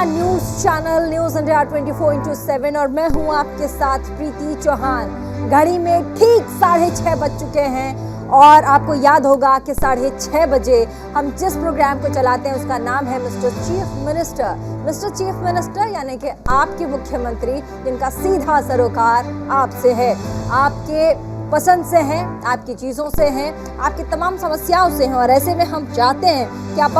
News channel news India 24/7 और मैं हूं आपके साथ प्रीति चौहान। घड़ी में ठीक 6:30 बज चुके हैं और आपको याद होगा कि 6:30 बजे हम जिस प्रोग्राम को चलाते हैं उसका नाम है mister chief minister. Mister chief minister यानी कि आपके मुख्यमंत्री, जिनका सीधा सरोकार आपसे है, आपके पसंद से हैं, आपकी चीज़ों से हैं, आपकी तमाम समस्याओं से हैं। और ऐसे में हम चाहते हैं कि आप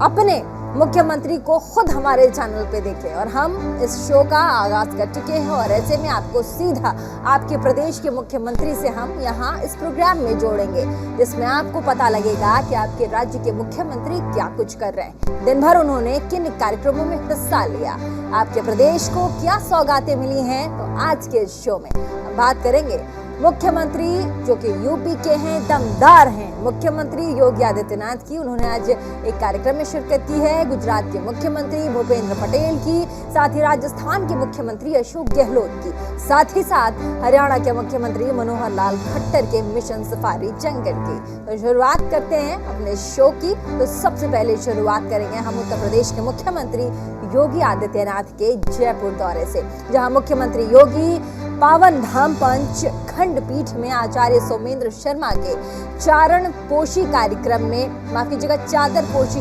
अपने मुख्यमंत्री को खुद हमारे चैनल पे देखें। और हम इस शो का आगाज कर चुके हैं और ऐसे में आपको सीधा आपके प्रदेश के मुख्यमंत्री से हम यहाँ इस प्रोग्राम में जोड़ेंगे, जिसमें आपको पता लगेगा कि आपके राज्य के मुख्यमंत्री क्या कुछ कर रहे हैं, दिन भर उन्होंने किन कार्यक्रमों में हिस्सा लिया, आपके प्रदेश को क्या सौगातें मिली हैं। तो आज के इस शो में हम बात करेंगे मुख्यमंत्री जो कि यूपी के हैं, दमदार हैं, मुख्यमंत्री योगी आदित्यनाथ की। उन्होंने आज एक कार्यक्रम में शिरकत की है। गुजरात के मुख्यमंत्री भूपेंद्र पटेल की, साथ ही राजस्थान के मुख्यमंत्री अशोक गहलोत की, साथ ही साथ हरियाणा के मुख्यमंत्री मनोहर लाल खट्टर के मिशन सफारी जंगल की। तो शुरुआत करते हैं अपने शो की। तो सबसे पहले शुरुआत करेंगे हम उत्तर प्रदेश के मुख्यमंत्री योगी आदित्यनाथ के जयपुर दौरे से, जहां मुख्यमंत्री योगी पावन धाम पंच खंडपीठ में आचार्य सोमेंद्र शर्मा के चादर पोशी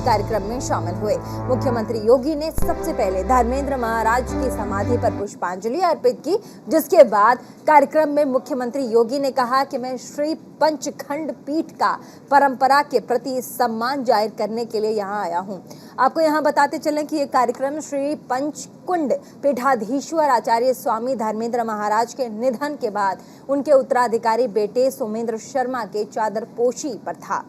कार्यक्रम में शामिल हुए। मुख्यमंत्री योगी ने सबसे पहले धर्मेंद्र महाराज की समाधि पर पुष्पांजलि अर्पित की, जिसके बाद कार्यक्रम में मुख्यमंत्री योगी ने कहा कि मैं श्री पंच खंडपीठ का परंपरा के प्रति सम्मान जाहिर करने के लिए यहाँ आया हूँ। आपको यहाँ बताते चलें कि ये कार्यक्रम श्री पंचकुंड पीठाधीश्वर आचार्य स्वामी धर्मेंद्र महाराज के निधन के बाद उनके उत्तराधिकारी बेटे सोमेंद्र शर्मा के चादर पोशी पर था।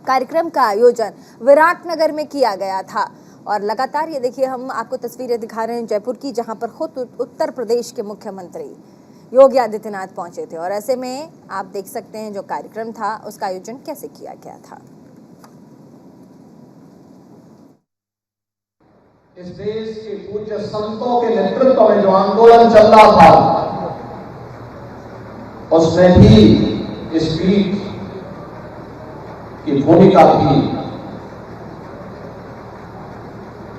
कार्यक्रम का आयोजन विराटनगर में किया गया था और लगातार ये देखिए हम आपको तस्वीरें दिखा रहे हैं जयपुर की, जहां पर खुद उत्तर प्रदेश के मुख्यमंत्री योगी आदित्यनाथ पहुंचे थे। और ऐसे में आप देख सकते हैं जो कार्यक्रम था उसका आयोजन कैसे किया गया था। इस देश के पूज्य संतों के नेतृत्व में जो आंदोलन चल रहा था, उसमें भी इस पीठ की भूमिका थी।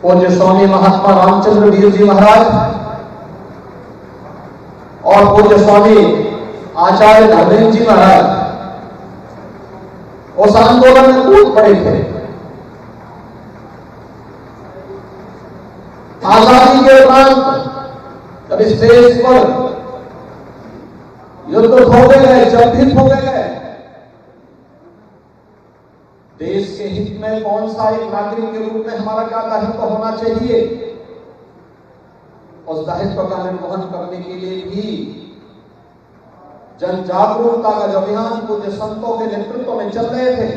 पूज्य स्वामी महात्मा रामचंद्र वीर जी महाराज और पूज्य स्वामी आचार्य धर्मेंद्र जी महाराज उस आंदोलन में कूद पड़े थे। आजादी के उपरांत जब इस देश पर युद्ध थोपे गए, जब भी थोपे गए, देश के हित में कौन सा एक नागरिक के रूप में हमारा क्या दायित्व होना चाहिए, उस दायित्व का निर्वहन करने के लिए भी जन जागरूकता का जो अभियान पूज्य संतों के नेतृत्व में चल रहे थे,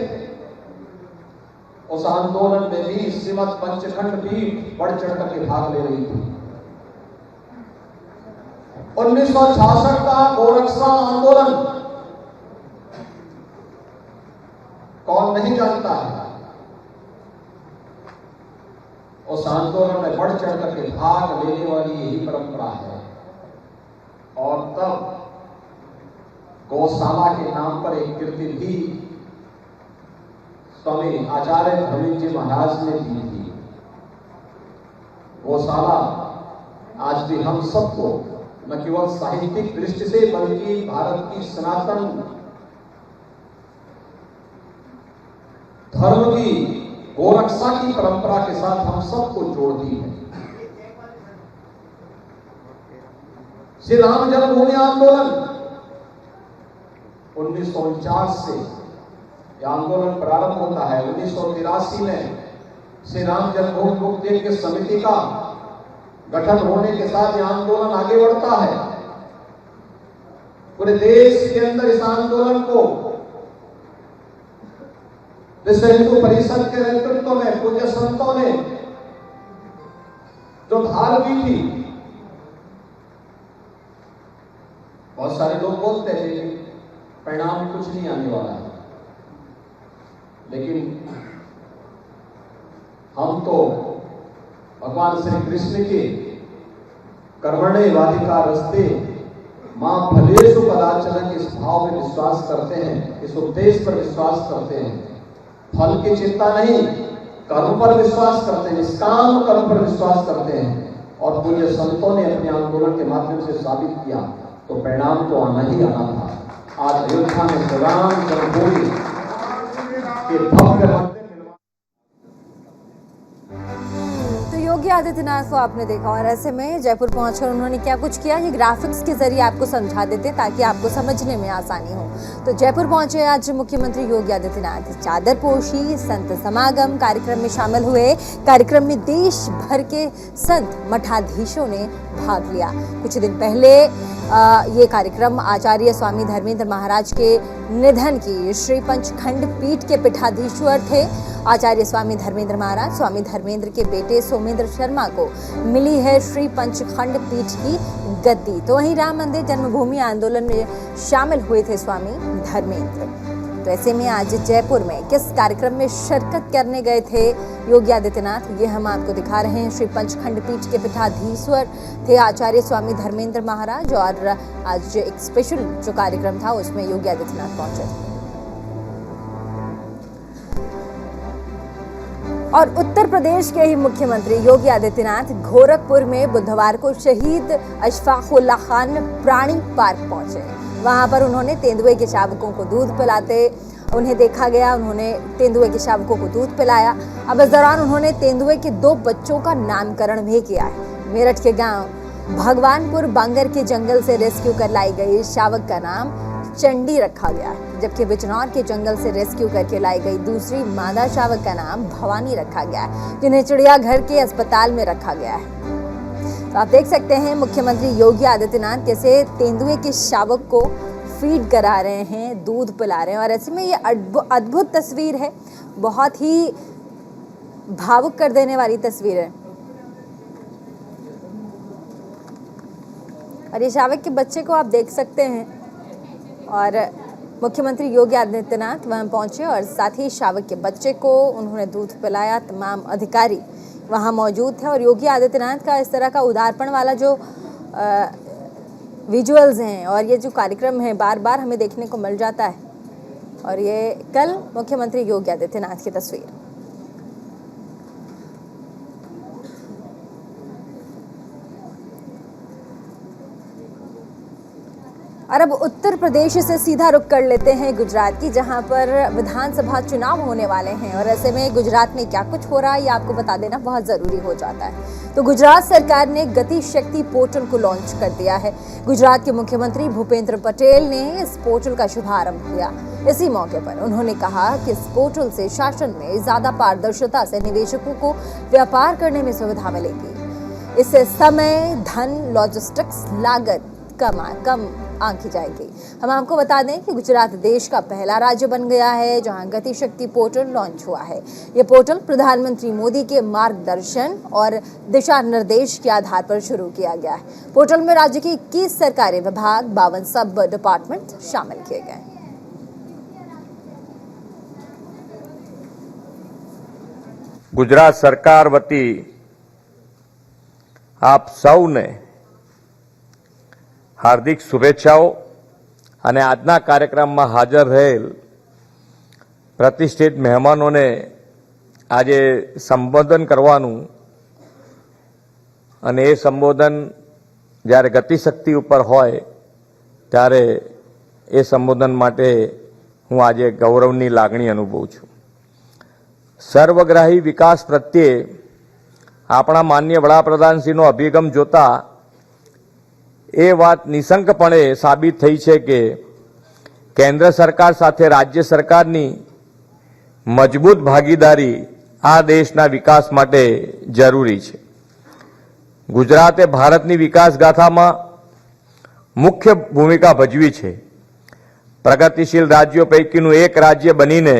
उस आंदोलन में भी श्रीमद पंचखंड पीठ बढ़ चढ़ करके भाग ले रही थी। 1966 का गोरक्षा आंदोलन कौन नहीं जानता है। उस आंदोलन में बढ़ चढ़ करके भाग लेने वाली यही परंपरा है। और तब गौशाला के नाम पर एक कृति भी स्वामी आचार्य धर्मेंद्र जी महाराज ने दी थी। गौशाला आज भी हम सबको न केवल साहित्यिक दृष्टि से बल्कि भारत की सनातन धर्म की गोरक्षा की परंपरा के साथ हम सबको जोड़ती है। श्री राम जन्मभूमि आंदोलन 1949 से यह आंदोलन प्रारंभ होता है। 1983 में श्री राम जन्मभूमि मुक्ति यज्ञ समिति का गठन होने के साथ यह आंदोलन आगे बढ़ता है। पूरे देश के अंदर इस आंदोलन को विश्व हिंदू परिषद के नेतृत्व में पूज्य संतों ने जो धार की थी, बहुत सारे लोग बोलते हैं परिणाम कुछ नहीं आने वाला है, लेकिन हम तो भगवान श्री कृष्ण के कर्मण्य वाधिकारस्ते मां फलेषु कदाचन के इस भाव में विश्वास करते हैं, इस उपदेश पर विश्वास करते हैं। फल की चिंता नहीं, कर्म पर विश्वास करते हैं, निष्काम कर्म पर विश्वास करते हैं और पूज्य संतों ने अपने आंदोलन के माध्यम से साबित किया, तो परिणाम तो आना ही आना था। आज अयोध्या में श्री राम जन्मभूमि के भव्य मंदिर योगी आदित्यनाथ को आपने देखा और ऐसे में जयपुर पहुंचकर उन्होंने क्या कुछ किया, ये ग्राफिक्स के जरिए आपको समझा देते ताकि आपको समझने में आसानी हो। तो जयपुर पहुंचे आज मुख्यमंत्री योगी आदित्यनाथ, चादर पोशी संत समागम कार्यक्रम में शामिल हुए। कार्यक्रम में देश भर के संत मठाधीशों ने भाग लिया। कुछ दिन पहले ये कार्यक्रम आचार्य स्वामी धर्मेंद्र महाराज के निधन की श्री पंचखंड पीठ के पीठाधीश्वर थे आचार्य स्वामी धर्मेंद्र महाराज। स्वामी धर्मेंद्र के बेटे सोमेंद्र शर्मा को मिली है श्री पंचखंड पीठ की गद्दी। तो वहीं राम मंदिर जन्मभूमि आंदोलन में शामिल हुए थे स्वामी धर्मेंद्र। तो ऐसे में आज जयपुर में किस कार्यक्रम में शिरकत करने गए थे योगी आदित्यनाथ, ये हम आपको दिखा रहे हैं। श्री पंचखंड पीठ के पीठाधीश्वर थे आचार्य स्वामी धर्मेंद्र महाराज और आज एक स्पेशल जो कार्यक्रम था उसमें योगी आदित्यनाथ पहुंचे थे। और उत्तर प्रदेश के ही मुख्यमंत्री योगी आदित्यनाथ गोरखपुर में बुधवार को शहीद अशफाकुल्लाह खान प्राणी पार्क पहुंचे। वहां पर उन्होंने तेंदुए के शावकों को दूध पिलाते उन्हें देखा गया। उन्होंने तेंदुए के शावकों को दूध पिलाया। अब इस दौरान उन्होंने तेंदुए के 2 बच्चों का नामकरण भी किया है। मेरठ के गांव भगवानपुर बांगर के जंगल से रेस्क्यू कर लाई गई शावक का नाम चंडी रखा गया है, जबकि बिजनौर के जंगल से रेस्क्यू करके लाई गई दूसरी मादा शावक का नाम भवानी रखा गया है, जिन्हें चिड़ियाघर के अस्पताल में रखा गया है। तो आप देख सकते हैं मुख्यमंत्री योगी आदित्यनाथ कैसे तेंदुए के शावक को फीड करा रहे हैं, दूध पिला रहे हैं। और ऐसे में ये अद्भुत तस्वीर है, बहुत ही भावुक कर देने वाली तस्वीर है। और ये शावक के बच्चे को आप देख सकते हैं और मुख्यमंत्री योगी आदित्यनाथ वहां पहुंचे और साथ ही शावक के बच्चे को उन्होंने दूध पिलाया। तमाम अधिकारी वहां मौजूद थे और योगी आदित्यनाथ का इस तरह का उदारपण वाला जो विजुअल्स हैं और ये जो कार्यक्रम है बार बार हमें देखने को मिल जाता है। और ये कल मुख्यमंत्री योगी आदित्यनाथ की तस्वीर। और अब उत्तर प्रदेश से सीधा रुख कर लेते हैं गुजरात की, जहां पर विधानसभा चुनाव होने वाले हैं। और ऐसे में गुजरात में क्या कुछ हो रहा है ये आपको बता देना बहुत ज़रूरी हो जाता है। तो गुजरात सरकार ने गति शक्ति पोर्टल को लॉन्च कर दिया है। गुजरात के मुख्यमंत्री भूपेंद्र पटेल ने इस पोर्टल का शुभारंभ किया। इसी मौके पर उन्होंने कहा कि इस पोर्टल से शासन में ज़्यादा पारदर्शिता से निवेशकों को व्यापार करने में सुविधा मिलेगी। इससे समय, धन, लॉजिस्टिक्स लागत कम आंकी जाएगी। हम आपको बता दें कि गुजरात देश का पहला राज्य बन गया है जहां गति शक्ति पोर्टल लॉन्च हुआ है। ये पोर्टल प्रधानमंत्री मोदी के मार्गदर्शन और दिशा निर्देश के आधार पर शुरू किया गया है। पोर्टल में राज्य के 21 सरकारी विभाग, 52 सब डिपार्टमेंट शामिल किए गए। गुजरात सरकार वती आप सौने हार्दिक शुभेच्छाओं અને આજના કાર્યક્રમમાં હાજર રહેલ પ્રતિષ્ઠિત મહેમાનોને આજે સંબોધન કરવાનું અને એ સંબોધન જ્યારે ગતિશક્તિ ઉપર હોય ત્યારે એ સંબોધન માટે હું આજે ગૌરવની લાગણી અનુભવું છું। સર્વગ્રાહી વિકાસ પ્રત્યે આપણા માનનીય વડાપ્રધાનશ્રીનો અભિગમ જોતા એ વાત નિશંકપણે સાબિત થઈ છે કે કેન્દ્ર સરકાર સાથે રાજ્ય સરકારની મજબૂત ભાગીદારી આ દેશના વિકાસ માટે જરૂરી છે। ગુજરાતે ભારતની વિકાસ ગાથામાં મુખ્ય ભૂમિકા ભજવી છે। પ્રગતિશીલ રાજ્યો પૈકીનું એક રાજ્ય બનીને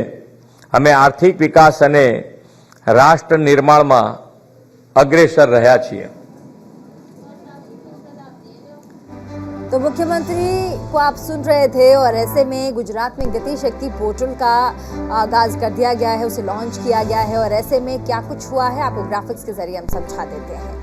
અમે આર્થિક વિકાસ અને રાષ્ટ્ર નિર્માણમાં અગ્રેસર રહ્યા છીએ। तो मुख्यमंत्री को आप सुन रहे थे और ऐसे में गुजरात में गति शक्ति पोर्टल का आगाज कर दिया गया है, उसे लॉन्च किया गया है। और ऐसे में क्या कुछ हुआ है आपको ग्राफिक्स के जरिए हम समझा देते हैं।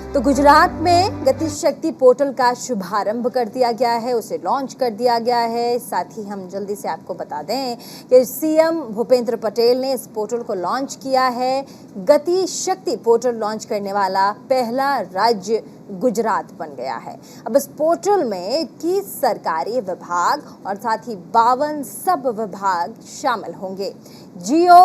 तो गुजरात में गति शक्ति पोर्टल का शुभारंभ कर दिया गया है, उसे लॉन्च कर दिया गया है। साथ ही हम जल्दी से आपको बता दें कि सीएम भूपेंद्र पटेल ने इस पोर्टल को लॉन्च किया है। गति शक्ति पोर्टल लॉन्च करने वाला पहला राज्य गुजरात बन गया है। अब इस पोर्टल में 21 सरकारी विभाग और साथ ही 52 सब विभाग शामिल होंगे। जियो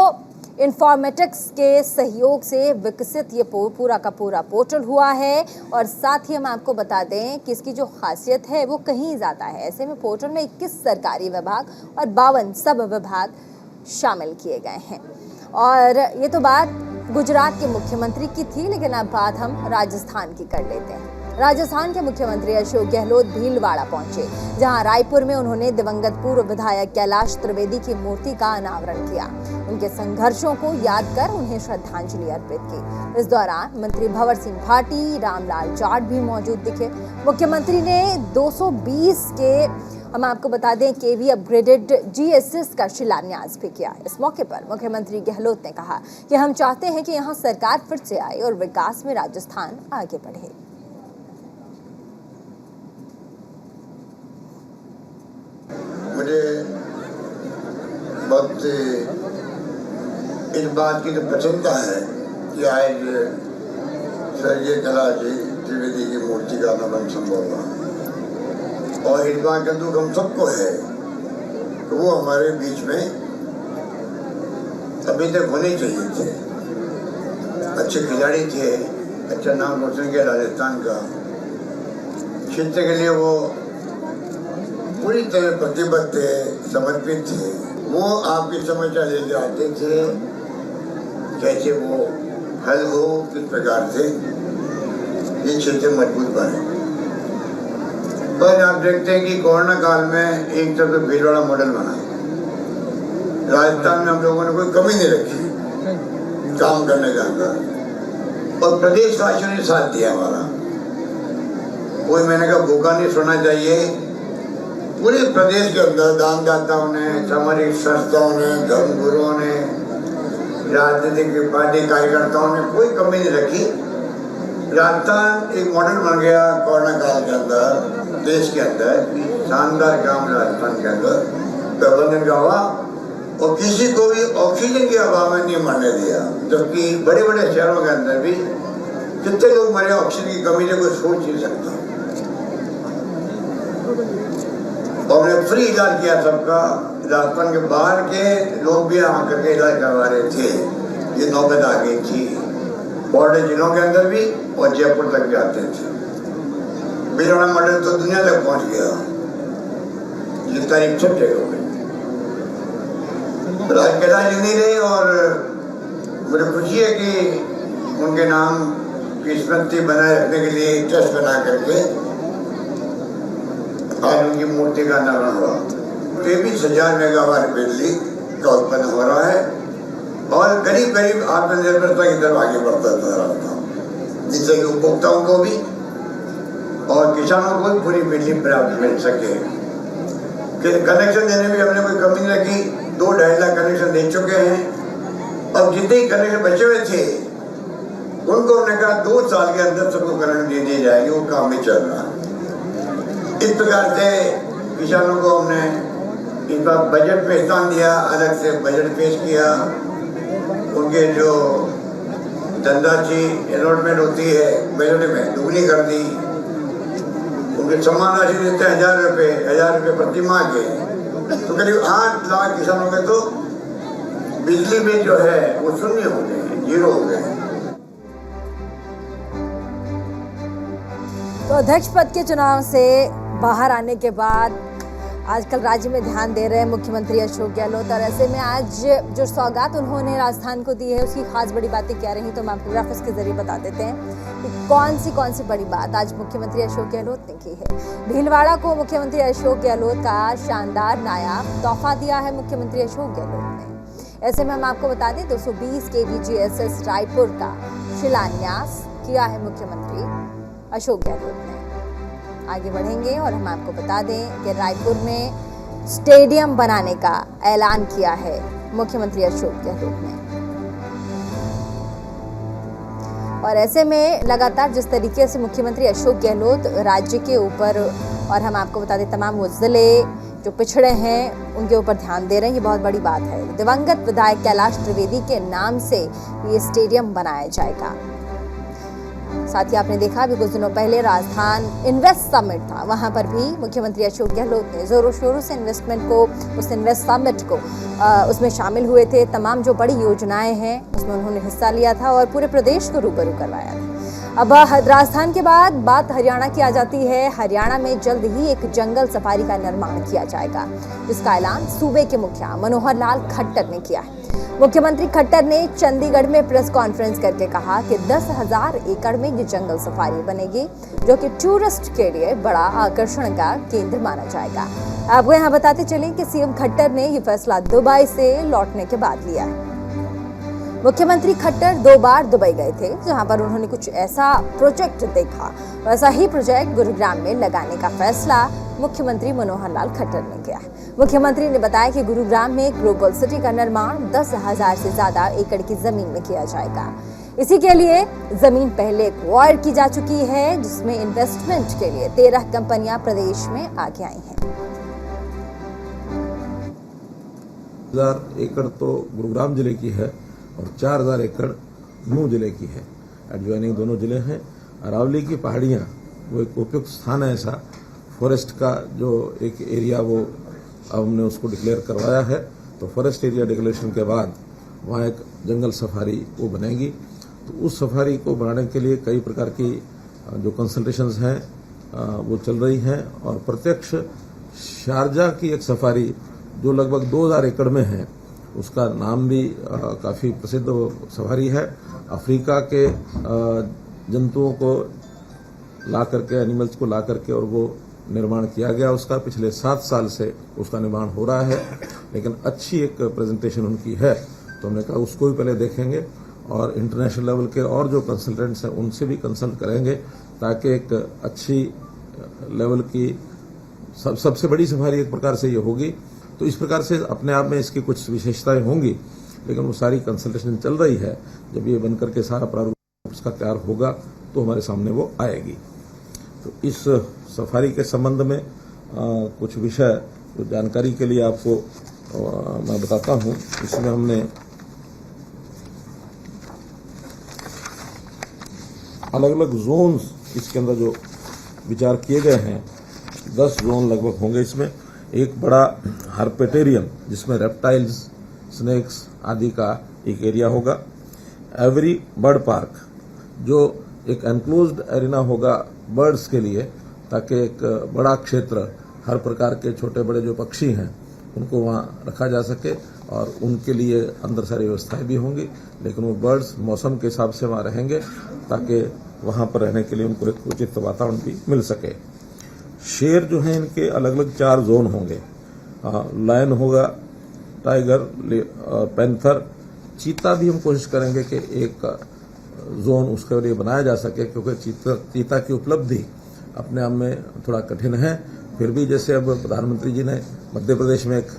इन्फॉर्मेटिक्स के सहयोग से विकसित ये पूरा का पूरा पोर्टल हुआ है। और साथ ही हम आपको बता दें कि इसकी जो खासियत है वो कहीं ज़्यादा है। ऐसे में पोर्टल में 21 सरकारी विभाग और 52 सब विभाग शामिल किए गए हैं। और ये तो बात गुजरात के मुख्यमंत्री की थी, लेकिन अब बात हम राजस्थान की कर लेते हैं। राजस्थान के मुख्यमंत्री अशोक गहलोत भीलवाड़ा पहुंचे, जहां रायपुर में उन्होंने दिवंगत पूर्व विधायक कैलाश त्रिवेदी की मूर्ति का अनावरण किया। उनके संघर्षों को याद कर उन्हें श्रद्धांजलि अर्पित की। इस दौरान मंत्री भंवर सिंह भाटी, रामलाल जाट भी मौजूद दिखे। मुख्यमंत्री ने 220 के हम आपको बता दें केवी अपग्रेडेड जीएसएस का शिलान्यास भी किया। इस मौके पर मुख्यमंत्री गहलोत ने कहा कि हम चाहते हैं कि यहां सरकार फिर से आए और विकास में राजस्थान आगे बढ़े। मुझे बहुत इस बात की तो प्रसन्नता है कि आज स्वर्गीय कैलाश त्रिवेदी की मूर्ति का अनावरण संभव हुआ। और इस बात का दुख हम सबको है कि वो हमारे बीच में अभी तक होने चाहिए थे। अच्छे खिलाड़ी थे, अच्छा नाम रोशन किया राजस्थान का। क्षेत्र के लिए वो पूरी तरह प्रतिबद्ध थे, समर्पित थे। वो आपकी समस्या लेके आते थे, कैसे वो हल हो, किस प्रकार से ये क्षेत्र मजबूत बने। पर आप देखते हैं कि कोरोना काल में एक तरफ भीलवाड़ा मॉडल बना। राजस्थान में हम लोगों ने कोई कमी नहीं रखी काम करने का अंदर, और प्रदेश वासियों ने साथ दिया हमारा। कोई मैंने कहा भूखा नहीं सोना चाहिए। पूरे प्रदेश के अंदर दानदाताओं ने, सामाजिक संस्थाओं ने, धर्मगुरुओं ने, राजनीतिक पार्टी कार्यकर्ताओं ने कोई कमी नहीं रखी। राजस्थान एक मॉडल बन गया कोरोना काल के अंदर, देश के अंदर शानदार काम राजस्थान के अंदर प्रबंधन का हुआ। और किसी को भी ऑक्सीजन के अभाव में नहीं मरने दिया, जबकि बड़े बड़े शहरों के अंदर भी कितने लोग मरे ऑक्सीजन की कमी से कोई सोच नहीं सकता। और हमने फ्री इलाज किया सबका। राजस्थान के बाहर के लोग भी यहाँ करके इलाज करवा रहे थे। ये नौबत आ गई थी बॉर्डर जिलों के अंदर भी, और जयपुर तक भी आते थे। भीलवाड़ा मॉडल तो दुनिया तक पहुँच गया, ये तारीफ सब जगह हो गई। राज कैलाश जी नहीं रहे, और मुझे खुशी है कि उनके नाम की स्मृति बनाए रखने के लिए ट्रस्ट बना करके आज उनकी मूर्ति का अनावरण हुआ। 23,000 मेगावाट बिजली का उत्पन्न हो रहा है, और करीब करीब आत्मनिर्भरता की तरफ आगे बढ़ता जा रहा था, जिससे कि उपभोक्ताओं को भी और किसानों को भी पूरी बिजली प्राप्त मिल सके। कनेक्शन देने में हमने कोई कमी नहीं रखी। 2-2.5 लाख कनेक्शन दे चुके हैं। अब जितने कनेक्शन बचे हुए थे उनको हमने कहा 2 साल के अंदर सबको कनेक्शन दे दिए जाएंगे, वो काम भी चल रहा है। इस प्रकार से किसानों को हमने इस बार बजट पे स्थान दिया, अलग से बजट पेश किया। उनके जो धनराशि अलॉटमेंट होती है बजट में दुगनी कर दी। उनके सम्मान राशि देते हैं 1,000 रुपये प्रति माह के। तो करीब 8 लाख किसानों के तो बिजली बिल जो है वो शून्य हो गए, 0 हो गए। तो अध्यक्ष पद के चुनाव से बाहर आने के बाद आजकल राज्य में ध्यान दे रहे हैं मुख्यमंत्री अशोक गहलोत। और ऐसे में आज जो सौगात उन्होंने राजस्थान को दी है उसकी खास बड़ी बातें क्या रही, तो हम आपको ग्राफिक्स के जरिए बता देते हैं कि कौन सी बड़ी बात आज मुख्यमंत्री अशोक गहलोत ने की है। भीलवाड़ा को मुख्यमंत्री अशोक गहलोत का शानदार नायाब तोहफा दिया है मुख्यमंत्री अशोक गहलोत ने। ऐसे में हम आपको बता दें 220 kV GSS रायपुर का शिलान्यास किया है मुख्यमंत्री अशोक गहलोत ने। आगे बढ़ेंगे और हम आपको बता दें कि रायपुर में स्टेडियम बनाने का ऐलान किया है मुख्यमंत्री अशोक गहलोत ने। और ऐसे में लगातार जिस तरीके से मुख्यमंत्री अशोक गहलोत राज्य के ऊपर, और हम आपको बता दें तमाम वो जिले जो पिछड़े हैं उनके ऊपर ध्यान दे रहे हैं, ये बहुत बड़ी बात है। दिवंगत विधायक कैलाश त्रिवेदी के नाम से ये स्टेडियम बनाया जाएगा। साथ ही आपने देखा अभी कुछ दिनों पहले राजधान इन्वेस्ट समिट था, वहां पर भी मुख्यमंत्री अशोक गहलोत ने जोरों शोरों से उस इन्वेस्ट समिट को उसमें शामिल हुए थे। तमाम जो बड़ी योजनाएं हैं उसमें उन्होंने हिस्सा लिया था और पूरे प्रदेश को रूबरू करवाया था। अब राजस्थान के बाद बात हरियाणा की आ जाती है। हरियाणा में जल्द ही एक जंगल सफारी का निर्माण किया जाएगा, जिसका ऐलान सूबे के मुखिया मनोहर लाल खट्टर ने किया है। मुख्यमंत्री खट्टर ने चंडीगढ़ में प्रेस कॉन्फ्रेंस करके कहा कि 10,000 एकड़ में ये जंगल सफारी बनेगी, जो कि टूरिस्ट के लिए बड़ा आकर्षण का केंद्र माना जाएगा। आपको यहाँ बताते चलें कि सीएम खट्टर ने ये फैसला दुबई से लौटने के बाद लिया है। मुख्यमंत्री खट्टर 2 बार दुबई गए थे, जहां पर उन्होंने कुछ ऐसा प्रोजेक्ट देखा, वैसा ही प्रोजेक्ट गुरुग्राम में लगाने का फैसला मुख्यमंत्री मनोहर लाल खट्टर ने किया है। मुख्यमंत्री ने बताया कि गुरुग्राम में ग्लोबल सिटी का निर्माण 10,000 से ज्यादा एकड़ की जमीन में किया जाएगा। इसी के लिए जमीन पहले एक्वायर की जा चुकी है, जिसमें इन्वेस्टमेंट के लिए 13 कंपनियां प्रदेश में आगे आई हैं। 1000 एकड़ तो गुरुग्राम जिले की है और 4000 एकड़ नूंह जिले की है। एडजॉइनिंग दोनों जिले हैं। अरावली की पहाड़ियां वो एक उपयुक्त स्थान है ऐसा फॉरेस्ट का जो एक एरिया, वो अब हमने उसको डिक्लेयर करवाया है। तो फॉरेस्ट एरिया डिक्लेरेशन के बाद वहाँ एक जंगल सफारी वो बनेगी। तो उस सफारी को बनाने के लिए कई प्रकार की जो कंसल्टेशंस हैं वो चल रही हैं और प्रत्यक्ष शारजा की एक सफारी जो लगभग 2000 एकड़ में है, उसका नाम भी काफी प्रसिद्ध सफारी है। अफ्रीका के जंतुओं को ला करके, एनिमल्स को ला करके और वो निर्माण किया गया उसका। पिछले 7 साल से उसका निर्माण हो रहा है, लेकिन अच्छी एक प्रेजेंटेशन उनकी है, तो हमने कहा उसको भी पहले देखेंगे और इंटरनेशनल लेवल के और जो कंसल्टेंट्स हैं उनसे भी कंसल्ट करेंगे, ताकि एक अच्छी लेवल की सबसे बड़ी सफारी एक प्रकार से ये होगी। तो इस प्रकार से अपने आप में इसकी कुछ विशेषताएं होंगी, लेकिन वो सारी कंसल्टेशन चल रही है। जब ये बनकर के सारा प्रारूप उसका तैयार होगा तो हमारे सामने वो आएगी। तो इस सफारी के संबंध में कुछ विषय जो जानकारी के लिए आपको मैं बताता हूं। इसमें हमने अलग अलग जोन्स इसके अंदर जो विचार किए गए हैं, 10 जोन लगभग होंगे इसमें। एक बड़ा हर्पेटेरियम जिसमें रेप्टाइल्स, स्नेक्स आदि का एक एरिया होगा। एवरी बर्ड पार्क जो एक एनक्लोज्ड एरिना होगा बर्ड्स के लिए, ताकि एक बड़ा क्षेत्र हर प्रकार के छोटे बड़े जो पक्षी हैं उनको वहाँ रखा जा सके और उनके लिए अंदर सारी व्यवस्थाएं भी होंगी, लेकिन वो बर्ड्स मौसम के हिसाब से वहाँ रहेंगे ताकि वहाँ पर रहने के लिए उनको एक उचित वातावरण भी मिल सके। शेर जो हैं इनके अलग अलग 4 जोन होंगे। लायन होगा, टाइगर, पैंथर, चीता भी हम कोशिश करेंगे कि एक जोन उसके लिए बनाया जा सके, क्योंकि चीता की उपलब्धि अपने आप में थोड़ा कठिन है। फिर भी जैसे अब प्रधानमंत्री जी ने मध्य प्रदेश में एक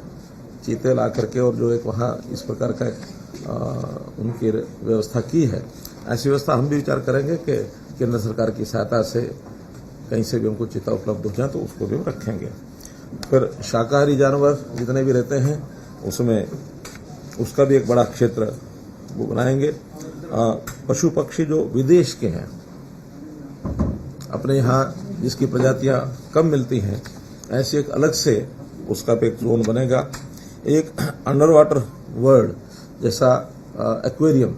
चीते ला करके और जो एक वहाँ इस प्रकार का उनकी व्यवस्था की है, ऐसी व्यवस्था हम भी विचार करेंगे कि केंद्र सरकार की सहायता से कहीं से भी हमको चीता उपलब्ध हो जाए तो उसको भी हम रखेंगे। फिर शाकाहारी जानवर जितने भी रहते हैं उसमें उसका भी एक बड़ा क्षेत्र वो बनाएंगे। पशु पक्षी जो विदेश के हैं, अपने यहाँ जिसकी प्रजातियां कम मिलती हैं, ऐसी एक अलग से उसका भी एक जोन बनेगा। एक अंडर वाटर वर्ल्ड जैसा एक्वेरियम,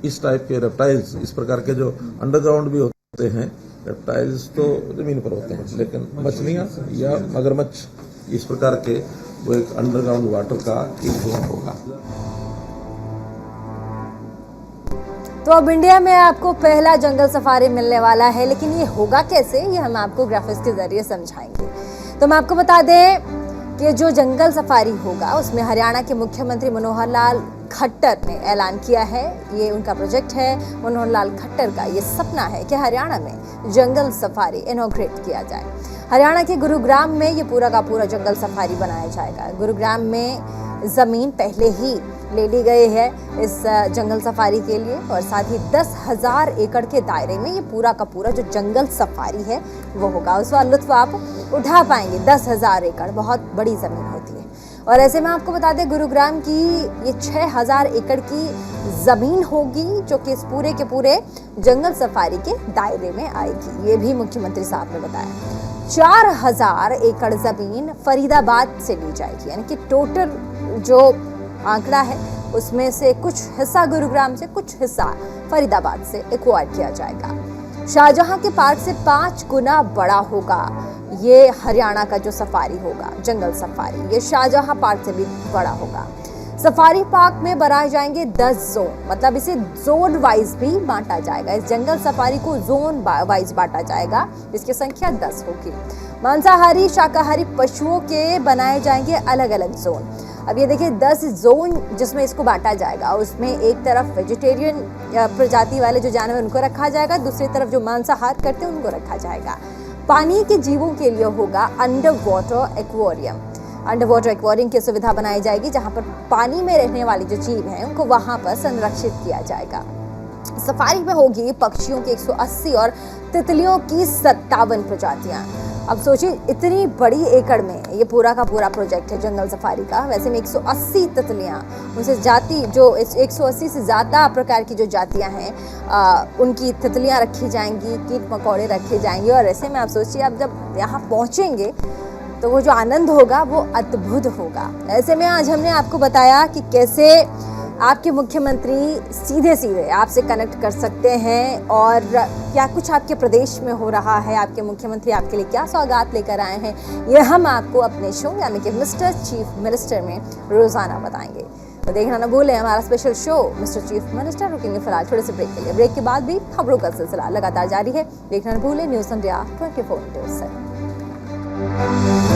इस टाइप के रेप्टाइल्स, इस प्रकार के जो अंडरग्राउंड भी होते हैं, रेप्टाइल्स तो जमीन पर होते हैं, लेकिन मछलियां या मगरमच्छ इस प्रकार के वो एक अंडरग्राउंड वाटर का एक जोन होगा। तो अब इंडिया में आपको पहला जंगल सफारी मिलने वाला है, लेकिन ये होगा कैसे, ये हम आपको ग्राफिक्स के जरिए समझाएंगे। तो मैं आपको बता दें कि जो जंगल सफारी होगा उसमें हरियाणा के मुख्यमंत्री मनोहर लाल खट्टर ने ऐलान किया है। ये उनका प्रोजेक्ट है। मनोहर लाल खट्टर का ये सपना है कि हरियाणा में जंगल सफारी इनॉग्रेट किया जाए। हरियाणा के गुरुग्राम में ये पूरा का पूरा जंगल सफारी बनाया जाएगा। गुरुग्राम में जमीन पहले ही ले ली गई है इस जंगल सफारी के लिए और साथ ही 10,000 एकड़ के दायरे में ये पूरा का पूरा जो जंगल सफारी है वो होगा। उसका लुत्फ आप उठा पाएंगे। 10,000 एकड़ बहुत बड़ी ज़मीन होती है और ऐसे में आपको बता दें गुरुग्राम की ये 6,000 एकड़ की ज़मीन होगी जो कि इस पूरे के पूरे जंगल सफारी के दायरे में आएगी। ये भी मुख्यमंत्री साहब ने बताया। 4,000 एकड़ ज़मीन फरीदाबाद से ली जाएगी, यानी कि टोटल जो आंकड़ा है उसमें से कुछ हिस्सा गुरुग्राम से, कुछ हिस्सा फरीदाबाद से एक्वायर किया जाएगा। शाहजहां के पार्क से 5 गुना बड़ा होगा ये हरियाणा का जो सफारी होगा, जंगल सफारी, ये शाहजहां पार्क से भी बड़ा होगा। सफारी पार्क में बनाए जाएंगे 10 जोन, मतलब इसे जोन वाइज भी बांटा जाएगा। इस जंगल सफारी को जोन वाइज बांटा जाएगा, इसकी संख्या 10 होगी। मांसाहारी शाकाहारी पशुओं के बनाए जाएंगे अलग अलग जोन। अब ये देखिए 10 जोन जिसमें इसको बांटा जाएगा, उसमें एक तरफ वेजिटेरियन प्रजाति वाले जो जानवर उनको रखा जाएगा, दूसरी तरफ जो मांसाहार करते हैं उनको रखा जाएगा। पानी के जीवों के लिए होगा under water aquarium. Under water aquarium की सुविधा बनाई जाएगी जहां पर पानी में रहने वाले जो जीव हैं उनको वहां पर संरक्षित किया जाएगा। सफारी में होगी पक्षियों की 180 और तितलियों की 57 प्रजातियां। अब सोचिए इतनी बड़ी एकड़ में ये पूरा का पूरा प्रोजेक्ट है जंगल सफारी का। वैसे में 180 तितलियां, उनसे जाति जो 180 से ज़्यादा प्रकार की जो जातियां हैं उनकी तितलियां रखी जाएंगी, कीट मकोड़े रखे जाएंगे। और ऐसे में आप सोचिए आप जब यहाँ पहुँचेंगे तो वो जो आनंद होगा वो अद्भुत होगा। ऐसे में आज हमने आपको बताया कि कैसे आपके मुख्यमंत्री सीधे सीधे आपसे कनेक्ट कर सकते हैं और क्या कुछ आपके प्रदेश में हो रहा है, आपके मुख्यमंत्री आपके लिए क्या सौगात लेकर आए हैं, ये हम आपको अपने शो यानी कि मिस्टर चीफ मिनिस्टर में रोजाना बताएंगे। तो देखना न भूलें हमारा special show mister chief minister. रुकेंगे फिलहाल थोड़े से ब्रेक के लिए। ब्रेक के बाद भी खबरों का सिलसिला लगातार जारी है। देखना न भूलें न्यूज़ इंडिया 24/7।